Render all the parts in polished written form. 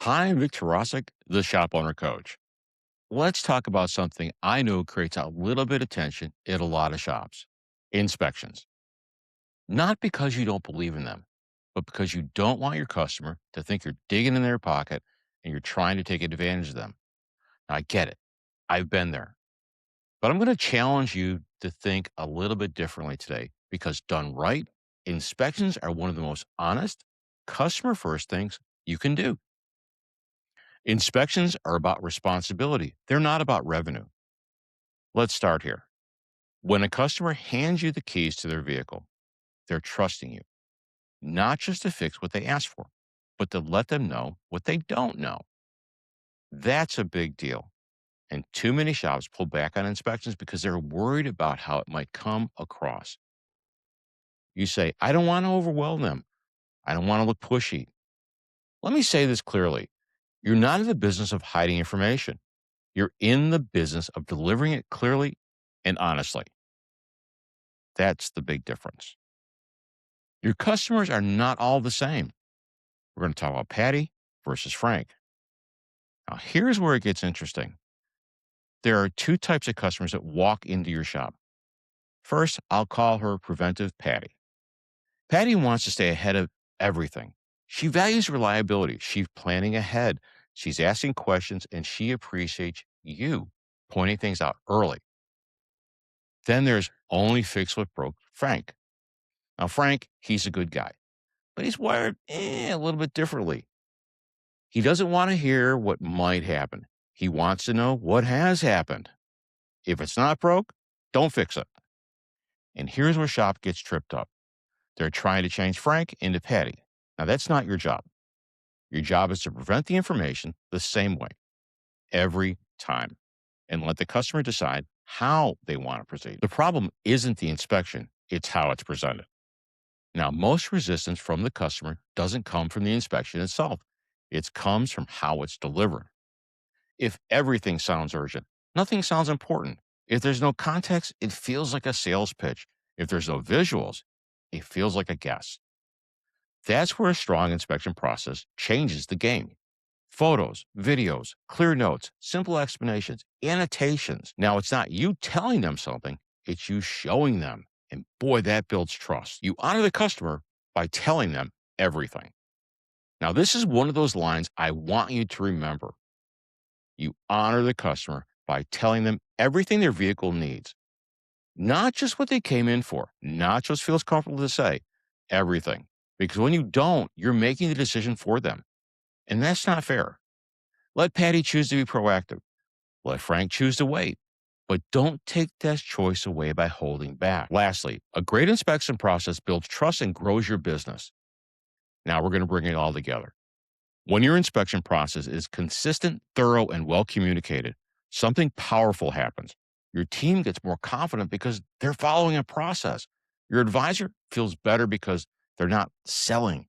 Hi, I'm Vic Tarasik, the shop owner coach. Let's talk about something I know creates a little bit of tension in a lot of shops: inspections. Not because you don't believe in them, but because you don't want your customer to think you're digging in their pocket and you're trying to take advantage of them. Now, I get it. I've been there. But I'm going to challenge you to think a little bit differently today because done right, inspections are one of the most honest, customer first things you can do. Inspections are about responsibility. They're not about revenue. Let's start here. When a customer hands you the keys to their vehicle, they're trusting you, not just to fix what they asked for, but to let them know what they don't know. That's a big deal. And too many shops pull back on inspections because they're worried about how it might come across. You say, I don't want to overwhelm them. I don't want to look pushy. Let me say this clearly. You're not in the business of hiding information. You're in the business of delivering it clearly and honestly. That's the big difference. Your customers are not all the same. We're going to talk about Patty versus Frank. Now, here's where it gets interesting. There are two types of customers that walk into your shop. First, I'll call her preventive Patty. Patty wants to stay ahead of everything. She values reliability. She's planning ahead. She's asking questions and she appreciates you pointing things out early. Then there's only fix what broke Frank. Now, Frank, he's a good guy, but he's wired a little bit differently. He doesn't want to hear what might happen. He wants to know what has happened. If it's not broke, don't fix it. And here's where shop gets tripped up. They're trying to change Frank into Patty. Now, that's not your job. Your job is to prevent the information the same way every time and let the customer decide how they want to proceed. The problem isn't the inspection, it's how it's presented. Now, most resistance from the customer doesn't come from the inspection itself. It comes from how it's delivered. If everything sounds urgent, nothing sounds important. If there's no context, it feels like a sales pitch. If there's no visuals, it feels like a guess. That's where a strong inspection process changes the game. Photos, videos, clear notes, simple explanations, annotations. Now, it's not you telling them something, it's you showing them. And boy, that builds trust. You honor the customer by telling them everything. Now, this is one of those lines I want you to remember. You honor the customer by telling them everything their vehicle needs, not just what they came in for, not just feels comfortable to say, everything. Because when you don't, you're making the decision for them. And that's not fair. Let Patty choose to be proactive. Let Frank choose to wait. But don't take that choice away by holding back. Lastly, a great inspection process builds trust and grows your business. Now we're going to bring it all together. When your inspection process is consistent, thorough, and well communicated, something powerful happens. Your team gets more confident because they're following a process. Your advisor feels better because they're not selling,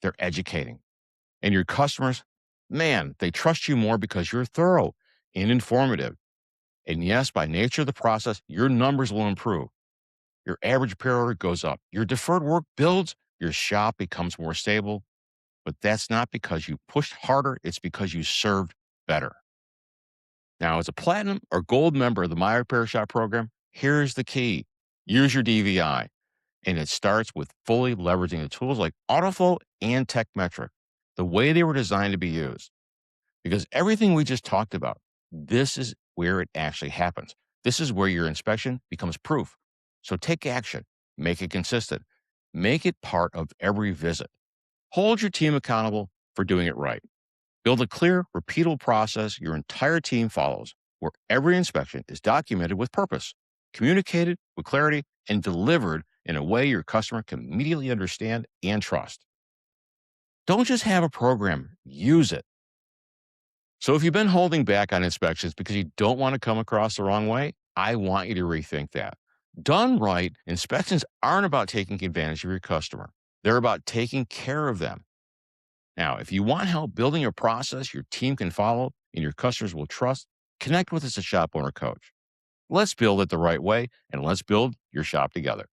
they're educating. And your customers, man, they trust you more because you're thorough and informative. And yes, by nature of the process, your numbers will improve. Your average repair order goes up. Your deferred work builds. Your shop becomes more stable. But that's not because you pushed harder. It's because you served better. Now, as a platinum or gold member of the My Repair Shop program, here's the key. Use your DVI. And it starts with fully leveraging the tools like AutoFlow and TechMetric, the way they were designed to be used. Because everything we just talked about, this is where it actually happens. This is where your inspection becomes proof. So take action, make it consistent, make it part of every visit. Hold your team accountable for doing it right. Build a clear, repeatable process your entire team follows, where every inspection is documented with purpose, communicated with clarity, and delivered in a way your customer can immediately understand and trust. Don't just have a program, use it. So if you've been holding back on inspections because you don't want to come across the wrong way, I want you to rethink that. Done right, inspections aren't about taking advantage of your customer. They're about taking care of them. Now, if you want help building a process your team can follow and your customers will trust, connect with us at Shop Owner Coach. Let's build it the right way and let's build your shop together.